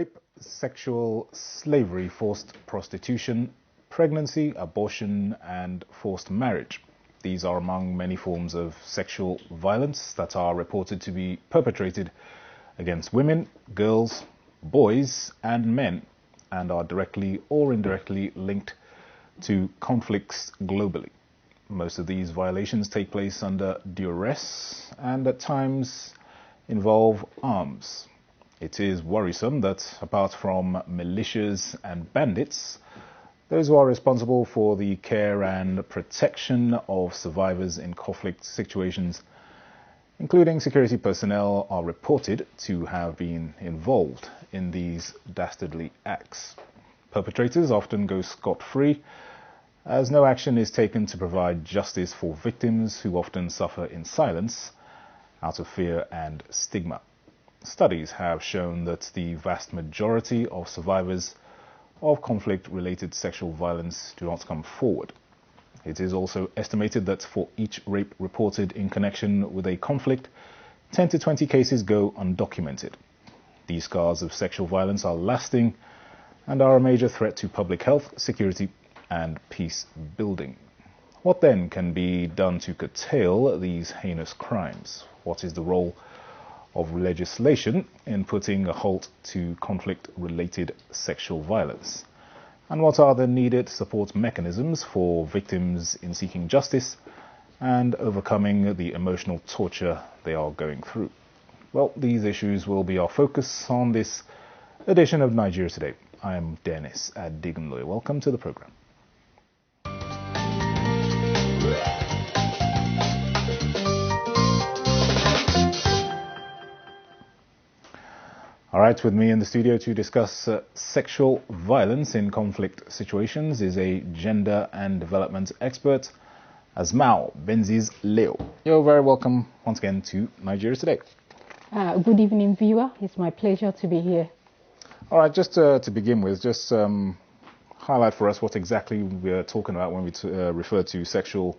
rape, sexual slavery, forced prostitution, pregnancy, abortion, and forced marriage. These are among many forms of sexual violence that are reported to be perpetrated against women, girls, boys, and men, and are directly or indirectly linked to conflicts globally. Most of these violations take place under duress and at times involve arms. It is worrisome that apart from militias and bandits, those who are responsible for the care and protection of survivors in conflict situations, including security personnel, are reported to have been involved in these dastardly acts. Perpetrators often go scot-free, as no action is taken to provide justice for victims who often suffer in silence out of fear and stigma. Studies have shown that the vast majority of survivors of conflict-related sexual violence do not come forward. It is also estimated that for each rape reported in connection with a conflict, 10 to 20 cases go undocumented. These scars of sexual violence are lasting and are a major threat to public health, security, and peace building. What then can be done to curtail these heinous crimes? What is the role of legislation in putting a halt to conflict-related sexual violence? And what are the needed support mechanisms for victims in seeking justice and overcoming the emotional torture they are going through? Well, these issues will be our focus on this edition of Nigeria Today. I am Dennis Adigunloye. Welcome to the program. All right, with me in the studio to discuss sexual violence in conflict situations is a gender and development expert, Asmao Benzies Leo. You're very welcome once again to Nigeria Today. Good evening, viewer. It's my pleasure to be here. All right, just to begin with, just highlight for us what exactly we're talking about when we refer to sexual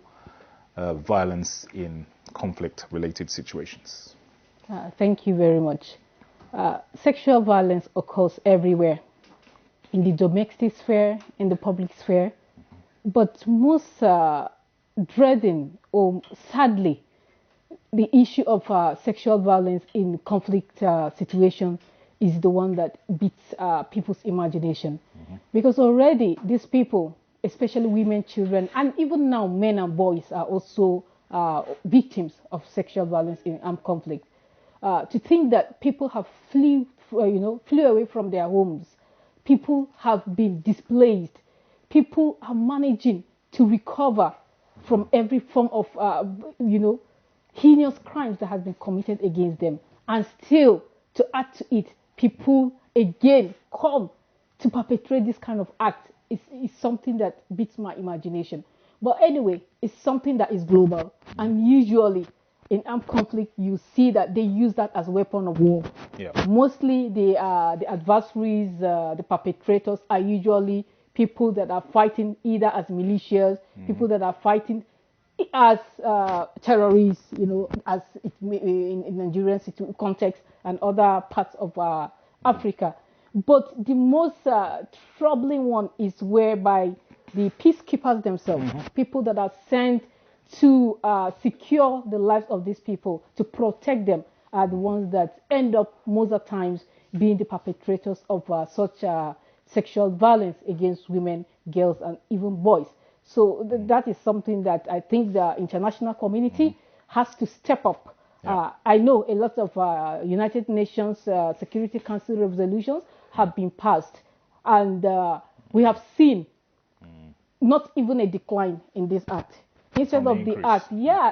violence in conflict-related situations. Thank you very much. Sexual violence occurs everywhere, in the domestic sphere, in the public sphere, but most dreading or sadly, the issue of sexual violence in conflict situations is the one that beats people's imagination. Because already these people, especially women, children, and even now men and boys are also victims of sexual violence in armed conflict. To think that people have flew away from their homes, people have been displaced, people are managing to recover from every form of, heinous crimes that has been committed against them, and still to add to it, people again come to perpetrate this kind of act. It's something that beats my imagination. But anyway, it's something that is global, and usually in armed conflict, you see that they use that as a weapon of war. Yeah. Mostly the adversaries, the perpetrators are usually people that are fighting either as militias, people that are fighting as terrorists, as it may, in Nigerian context and other parts of Africa. But the most troubling one is whereby the peacekeepers themselves, people that are sent to secure the lives of these people, to protect them, are the ones that end up most of the times being the perpetrators of such sexual violence against women, girls, and even boys. So that is something that I think the international community has to step up. Yeah. I know a lot of United Nations Security Council resolutions have been passed, and we have seen not even a decline in this act. Instead of the act,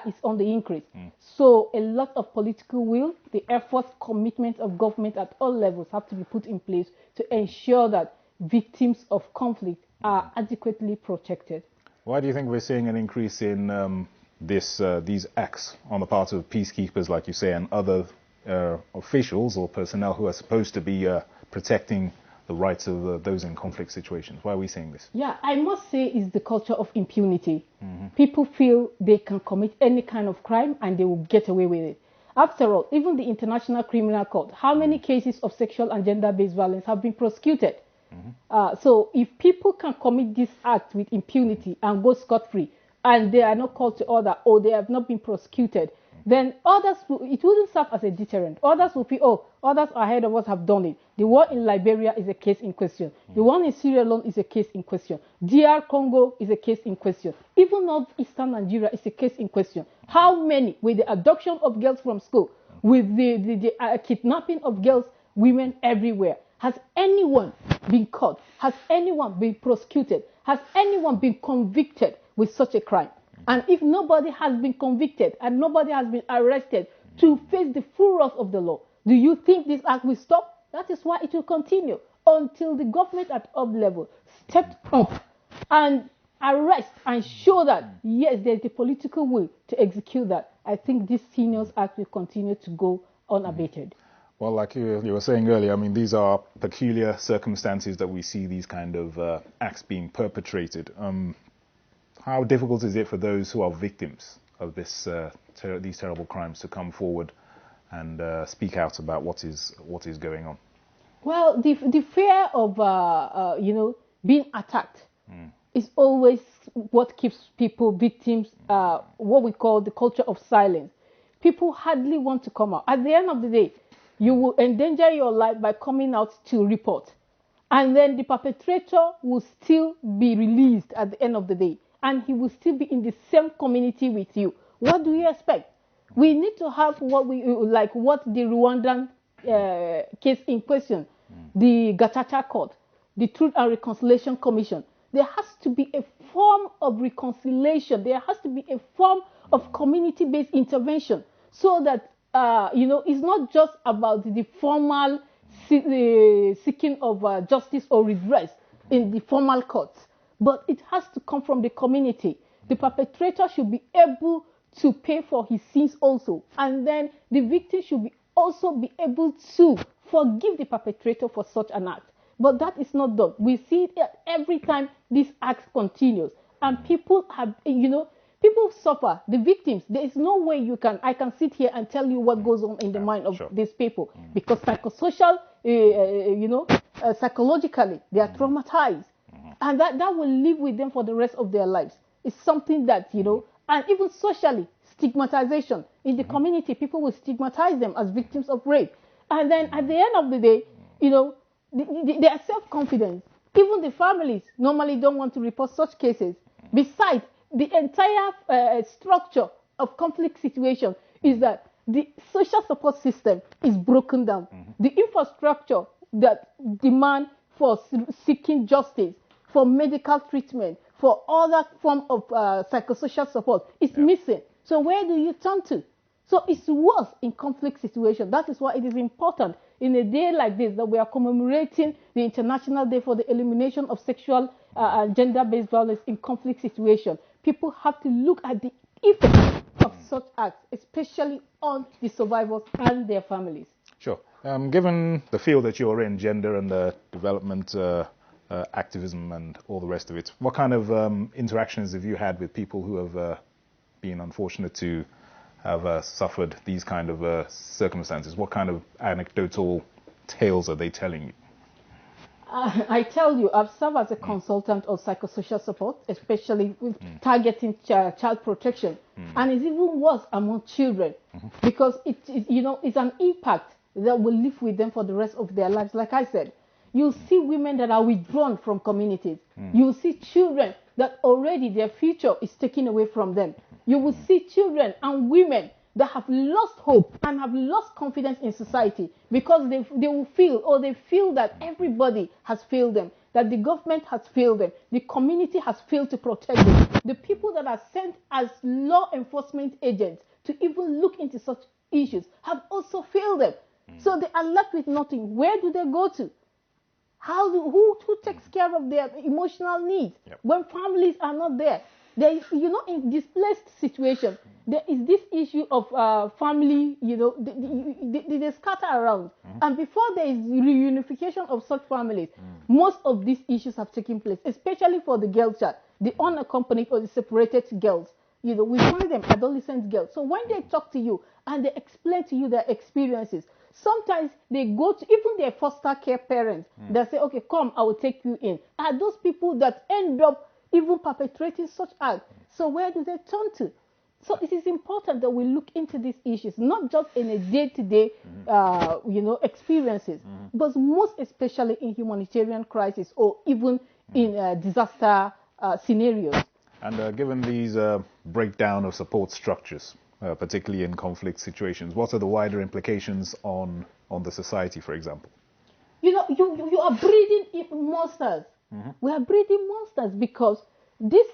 it's on the increase. So a lot of political will, the efforts, commitment of government at all levels have to be put in place to ensure that victims of conflict are adequately protected. Why do you think we're seeing an increase in these acts on the part of peacekeepers, like you say, and other officials or personnel who are supposed to be protecting the rights of those in conflict situations? Why are we seeing this? Yeah, I must say it's the culture of impunity. People feel they can commit any kind of crime and they will get away with it. After all, even the International Criminal Court, how many cases of sexual and gender-based violence have been prosecuted? So if people can commit this act with impunity and go scot-free, and they are not called to order or they have not been prosecuted, then others, it wouldn't serve as a deterrent. Others will feel, oh, others ahead of us have done it. The war in Liberia is a case in question. The one in Sierra Leone is a case in question. DR Congo is a case in question. Even northeastern Nigeria is a case in question. How many, with the abduction of girls from school, with the kidnapping of girls, women everywhere, has anyone been caught? Has anyone been prosecuted? Has anyone been convicted with such a crime? And if nobody has been convicted and nobody has been arrested to face the full wrath of the law, do you think this act will stop? That is why it will continue until the government at all level steps up and arrest and show that, yes, there's the political will to execute that. I think this heinous act will continue to go unabated. Well, like you were saying earlier, I mean, these are peculiar circumstances that we see these kind of acts being perpetrated. How difficult is it for those who are victims of this, these terrible crimes to come forward and speak out about what is going on? Well, the fear of being attacked is always what keeps people victims. What we call the culture of silence. People hardly want to come out. At the end of the day, you will endanger your life by coming out to report, and then the perpetrator will still be released at the end of the day. And he will still be in the same community with you. What do you expect? We need to have what the Rwandan case in question, the Gacaca Court, the Truth and Reconciliation Commission. There has to be a form of reconciliation. There has to be a form of community-based intervention, so that it's not just about the formal seeking of justice or redress in the formal courts. But it has to come from the community. The perpetrator should be able to pay for his sins also. And then the victim should also be able to forgive the perpetrator for such an act. But that is not done. We see it every time this act continues. And people have, people suffer. The victims, there is no way I can sit here and tell you what goes on in the mind of these people. Because psychosocial, psychologically, they are traumatized. And that will live with them for the rest of their lives. It's something that, and even socially, stigmatization. In the community, people will stigmatize them as victims of rape. And then at the end of the day, their self-confidence, even the families normally don't want to report such cases. Besides, the entire structure of conflict situation is that the social support system is broken down. The infrastructure that demand for seeking justice, for medical treatment, for other form of psychosocial support is missing. So where do you turn to? So it's worse in conflict situation. That is why it is important in a day like this that we are commemorating the International Day for the Elimination of Sexual and Gender-Based Violence in Conflict Situation. People have to look at the effects of such acts, especially on the survivors and their families. Sure. Given the field that you're in, gender and the development activism and all the rest of it, what kind of interactions have you had with people who have been unfortunate to have suffered these kind of circumstances? What kind of anecdotal tales are they telling you? I tell you, I've served as a consultant of psychosocial support, especially with targeting child protection. And it's even worse among children because it's an impact that will live with them for the rest of their lives. Like I said, you see women that are withdrawn from communities. You see children that already their future is taken away from them. You will see children and women that have lost hope and have lost confidence in society because they will feel, or they feel that everybody has failed them, that the government has failed them, the community has failed to protect them. The people that are sent as law enforcement agents to even look into such issues have also failed them. So they are left with nothing. Where do they go to? Who takes care of their emotional needs when families are not there? There is, in displaced situation, there is this issue of family, they scatter around. And before there is reunification of such families, most of these issues have taken place, especially for the girl child, the unaccompanied or the separated girls. we call them adolescent girls. So when they talk to you and they explain to you their experiences, sometimes they go to even their foster care parents. They say, okay, come, I will take you in. Are those people that end up even perpetrating such acts? So where do they turn to? So it is important that we look into these issues, not just in a day-to-day, experiences, but most especially in humanitarian crisis or even in disaster scenarios. And given these breakdown of support structures, particularly in conflict situations, what are the wider implications on the society, for example? You are breeding monsters. We are breeding monsters because these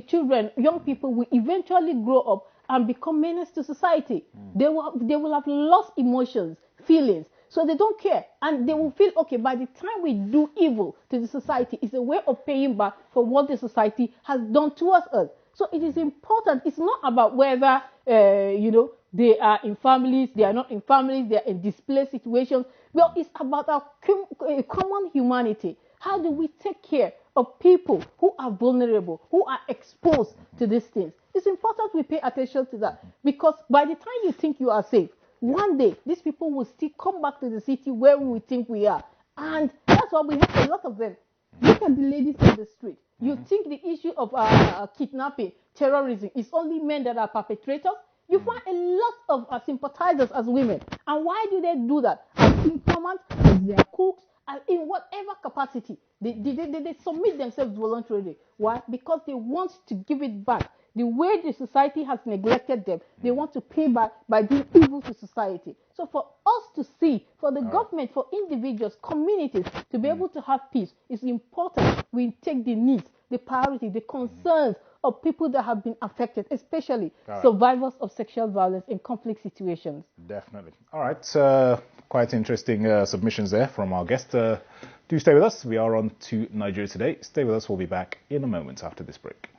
children, young people, will eventually grow up and become menace to society. They will have lost emotions, feelings, so they don't care, and they will feel, okay, by the time we do evil to the society, it's a way of paying back for what the society has done towards us. So it is important. It's not about whether they are in families, they are not in families, they are in displaced situations. Well, it's about our common humanity. How do we take care of people who are vulnerable, who are exposed to these things? It's important we pay attention to that, because by the time you think you are safe, one day these people will still come back to the city where we think we are. And that's why we have a lot of them. Look at the ladies on the street. You think the issue of kidnapping, terrorism, is only men that are perpetrators? You find a lot of sympathizers as women. And why do they do that? As informants, as their cooks, and in whatever capacity. They submit themselves voluntarily. Why? Because they want to give it back. The way the society has neglected them, they want to pay back by doing evil to society. So for us to see, for the government, for individuals, communities to be able to have peace, it's important we take the needs, the priority, the concerns of people that have been affected, especially survivors of sexual violence in conflict situations. Definitely. All right. Quite interesting submissions there from our guest. Do stay with us. We are on to Nigeria Today. Stay with us. We'll be back in a moment after this break.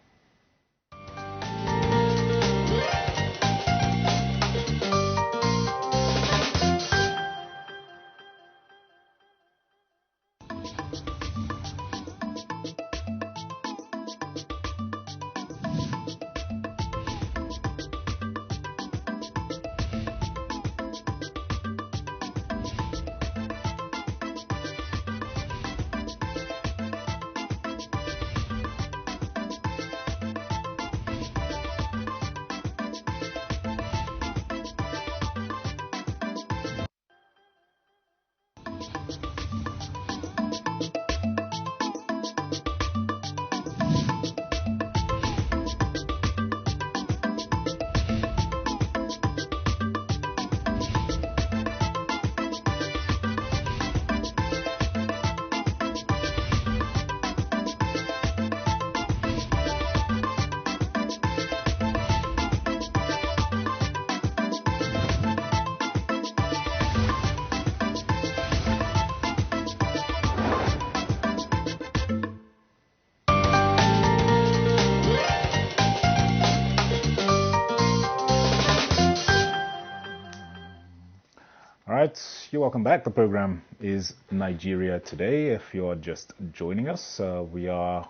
All right, you're welcome back. The program is Nigeria Today. If you're just joining us, we are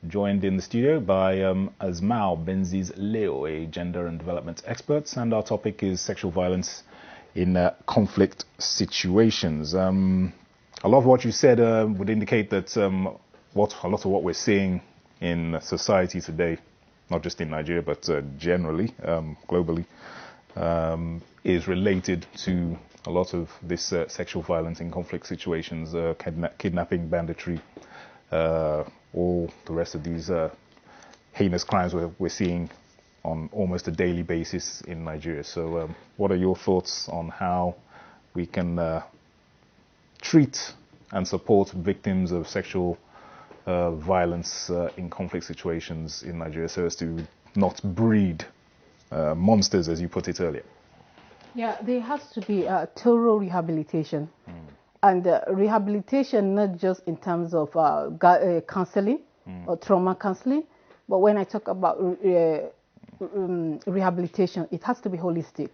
joined in the studio by Asmao Benzies Leo, a gender and development expert, and our topic is sexual violence in conflict situations. A lot of what you said would indicate that a lot of what we're seeing in society today, not just in Nigeria but generally, globally, is related to a lot of this sexual violence in conflict situations, kidnapping, banditry, all the rest of these heinous crimes we're seeing on almost a daily basis in Nigeria. So what are your thoughts on how we can treat and support victims of sexual violence in conflict situations in Nigeria so as to not breed monsters, as you put it earlier? Yeah, there has to be a thorough rehabilitation. And rehabilitation, not just in terms of counseling or trauma counseling, but when I talk about rehabilitation, it has to be holistic.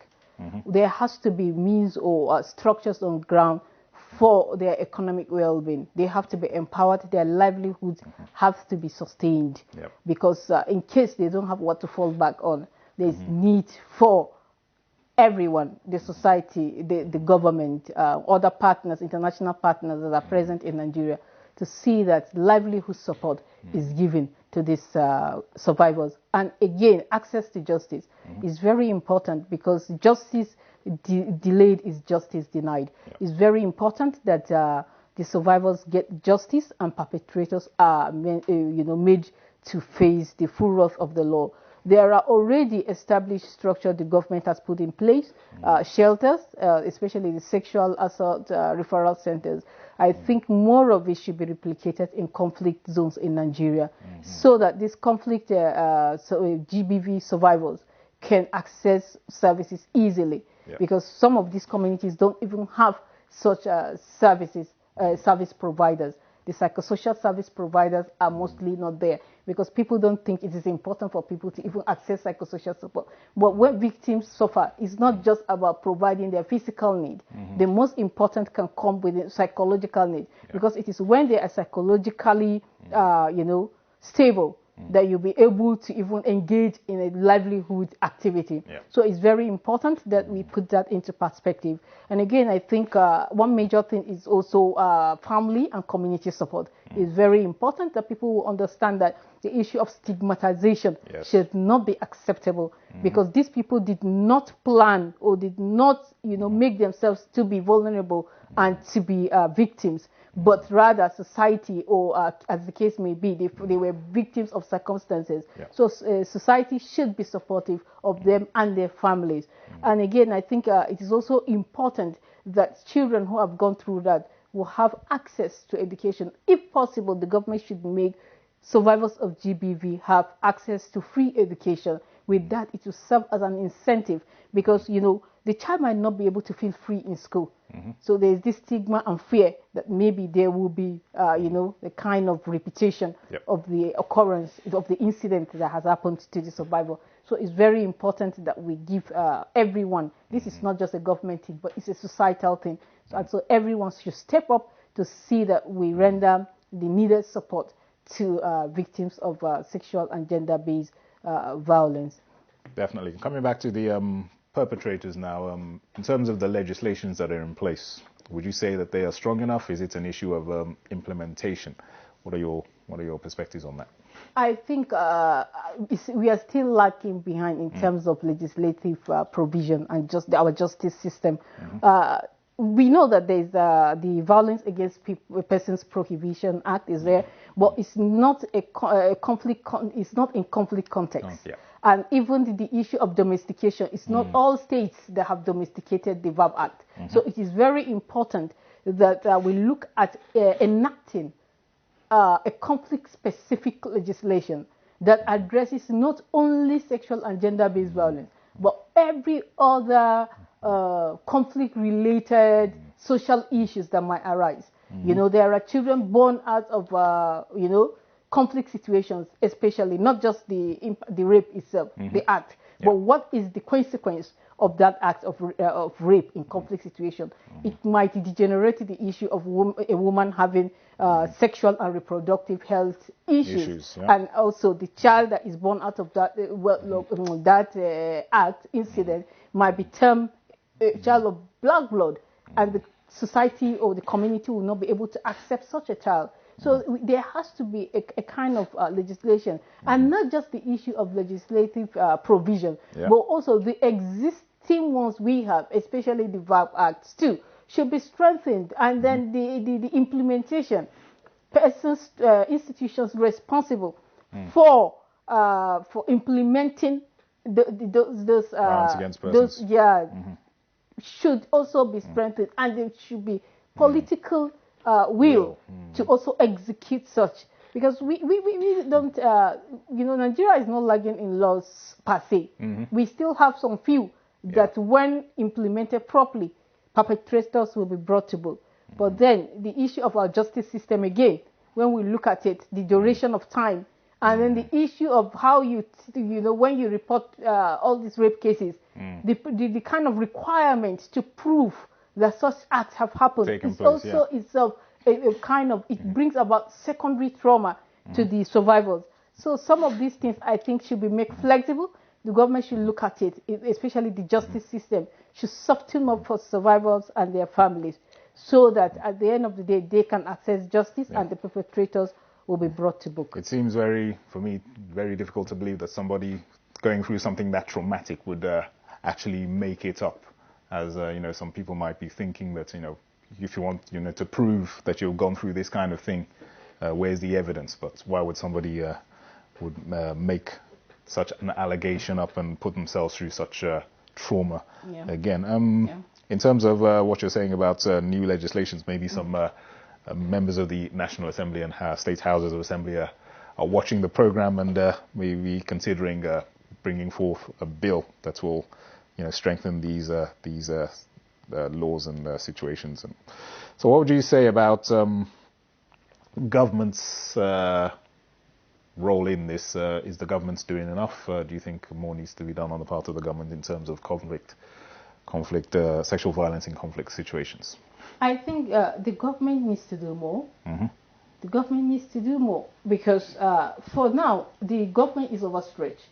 There has to be means or structures on ground for their economic well-being. They have to be empowered. Their livelihoods have to be sustained. Yep. Because in case they don't have what to fall back on, there's need for everyone, the society, the government, other partners, international partners that are present in Nigeria, to see that livelihood support is given to these survivors. And again, access to justice is very important, because justice delayed is justice denied. It's very important that the survivors get justice and perpetrators are made to face the full wrath of the law. There are already established structures the government has put in place, shelters, especially the sexual assault referral centers. I think more of it should be replicated in conflict zones in Nigeria, so that these conflict GBV survivors can access services easily. Because some of these communities don't even have such services, service providers. The psychosocial service providers are mostly not there, because people don't think it is important for people to even access psychosocial support. But when victims suffer, it's not just about providing their physical need. The most important can come with the psychological need, because it is when they are psychologically, stable, that you'll be able to even engage in a livelihood activity. So it's very important that we put that into perspective. And again, I think one major thing is also family and community support. It's very important that people will understand that the issue of stigmatization should not be acceptable, because these people did not plan or did not, make themselves to be vulnerable and to be victims. But rather society, or as the case may be, they were victims of circumstances. So society should be supportive of them and their families. And again, I think it is also important that children who have gone through that will have access to education. If possible, the government should make survivors of GBV have access to free education. With that, it will serve as an incentive, because, the child might not be able to feel free in school. So there's this stigma and fear that maybe there will be, the kind of repetition of the occurrence, of the incident that has happened to the survivor. So it's very important that we give everyone, this is not just a government thing, but it's a societal thing. So everyone should step up to see that we render the needed support to victims of sexual and gender-based violence. Definitely. Coming back to the perpetrators now, in terms of the legislations that are in place, would you say that they are strong enough? Is it an issue of implementation? What are your perspectives on that? I think we are still lacking behind in terms of legislative provision and just our justice system. We know that there's the Violence Against Persons Prohibition Act is there, but it's not a conflict. It's not in conflict context. And even the issue of domestication, it's not all states that have domesticated the VAB Act. So it is very important that we look at enacting a conflict-specific legislation that addresses not only sexual and gender-based violence, but every other conflict-related social issues that might arise. There are children born out of, conflict situations, especially not just the rape itself, the act, but what is the consequence of that act of rape in conflict situation? It might degenerate the issue of a woman having sexual and reproductive health issues. And also the child that is born out of that act incident might be termed a child of black blood, and the society or the community will not be able to accept such a child. So there has to be a kind of legislation, and not just the issue of legislative provision, but also the existing ones we have, especially the VAB Acts too, should be strengthened, and then the implementation, persons, institutions responsible for implementing those violence against persons. Should also be strengthened, and there should be political will to also execute such, because we don't, Nigeria is not lagging in laws per se. We still have some few that when implemented properly, perpetrators will be brought to book. But then the issue of our justice system again, when we look at it, the duration of time, and then the issue of how when you report all these rape cases, the kind of requirement to prove that such acts have happened. It's also itself a kind of, it brings about secondary trauma to the survivors. So some of these things I think should be made flexible. The government should look at it, especially the justice system should soften up for survivors and their families, so that at the end of the day they can access justice and the perpetrators will be brought to book. It seems for me, very difficult to believe that somebody going through something that traumatic would actually make it up. As some people might be thinking that if you want to prove that you've gone through this kind of thing, where's the evidence? But why would somebody would make such an allegation up and put themselves through such trauma again? In terms of what you're saying about new legislations, maybe some members of the National Assembly and State Houses of Assembly are watching the program and maybe considering bringing forth a bill that will strengthen these laws and situations. And so what would you say about government's role in this? Is the government doing enough? Do you think more needs to be done on the part of the government in terms of sexual violence in conflict situations? I think the government needs to do more. The government needs to do more because for now the government is overstretched,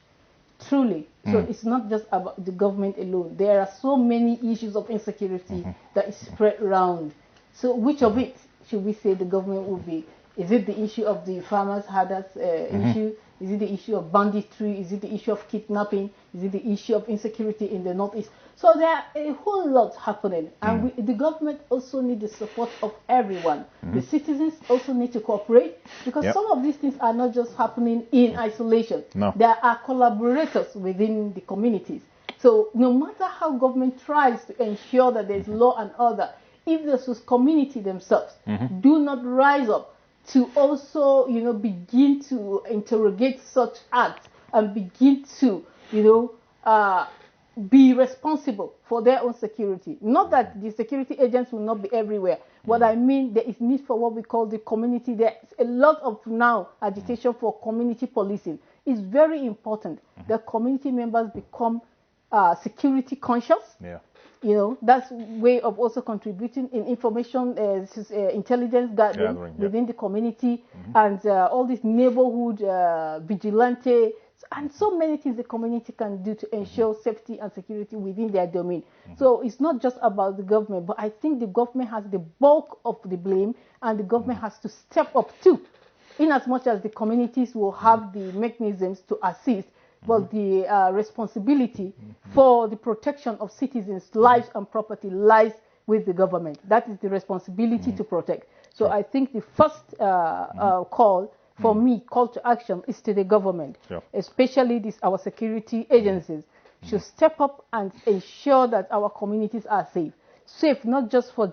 truly. So it's not just about the government alone. There are so many issues of insecurity that is spread around. So which of it should we say the government will be? Is it the issue of the farmers' hardest issue? Is it the issue of banditry? Is it the issue of kidnapping? Is it the issue of insecurity in the Northeast? So there are a whole lot happening. And the government also needs the support of everyone. The citizens also need to cooperate because some of these things are not just happening in isolation. No. There are collaborators within the communities. So no matter how government tries to ensure that there is law and order, if the community themselves do not rise up to also, begin to interrogate such acts and begin to, be responsible for their own security. Not that the security agents will not be everywhere. What I mean, there is need for what we call the community. There's a lot of now agitation for community policing. It's very important that community members become security conscious. Yeah. That's way of also contributing in information, intelligence gathering within the community, and all this neighborhood vigilante, and so many things the community can do to ensure safety and security within their domain. So it's not just about the government, but I think the government has the bulk of the blame, and the government has to step up too, in as much as the communities will have the mechanisms to assist. But the responsibility for the protection of citizens' lives and property lies with the government. That is the responsibility to protect. So I think the first call for me, call to action, is to the government, especially our security agencies, should step up and ensure that our communities are safe. Safe not just for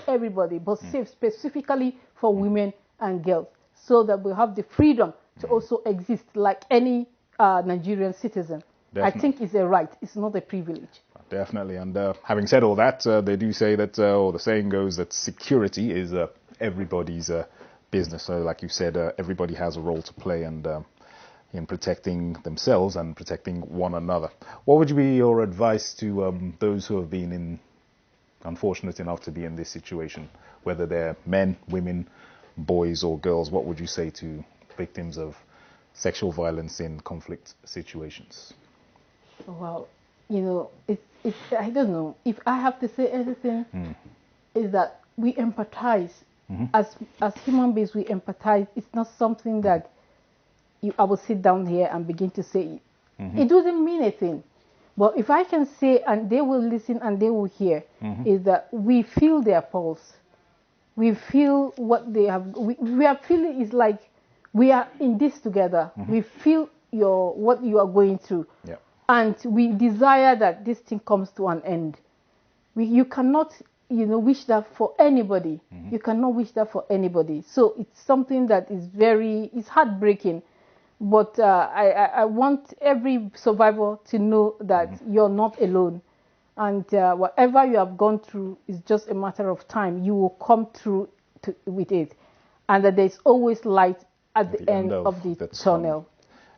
everybody, but safe specifically for women and girls, so that we have the freedom to also exist like any Nigerian citizen. Definitely. I think it's a right, it's not a privilege. Definitely. And having said all that, they do say that, or the saying goes that security is everybody's business. So like you said, everybody has a role to play and in protecting themselves and protecting one another. What would be your advice to those who have been unfortunate enough to be in this situation, whether they're men, women, boys or girls? What would you say to victims of sexual violence in conflict situations? Well, I don't know. If I have to say anything, is that we empathize. As human beings, we empathize. It's not something that I will sit down here and begin to say it. It doesn't mean a thing. But if I can say, and they will listen and they will hear, is that we feel their pulse. We feel what they have. We are feeling is like we are in this together. We feel what you are going through. Yep. And we desire that this thing comes to an end. You cannot, wish that for anybody. You cannot wish that for anybody. So it's something that is it's heartbreaking. But I want every survivor to know that you're not alone. And whatever you have gone through is just a matter of time. You will come through with it. And that there's always light at the end of the tunnel.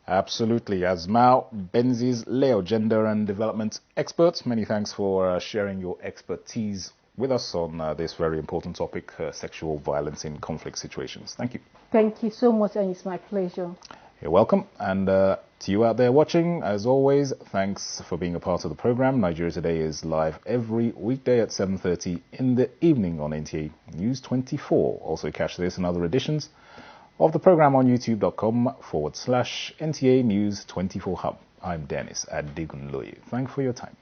Absolutely. Asmao, Benzies, Leo, gender and development expert. Many thanks for sharing your expertise with us on this very important topic, sexual violence in conflict situations. Thank you. Thank you so much, and it's my pleasure. You're welcome. And to you out there watching, as always, thanks for being a part of the program. Nigeria Today is live every weekday at 7:30 in the evening on NTA News 24. Also catch this and other editions of the program on youtube.com/NTA News 24 Hub. I'm Dennis Adigunloye. Thanks for your time.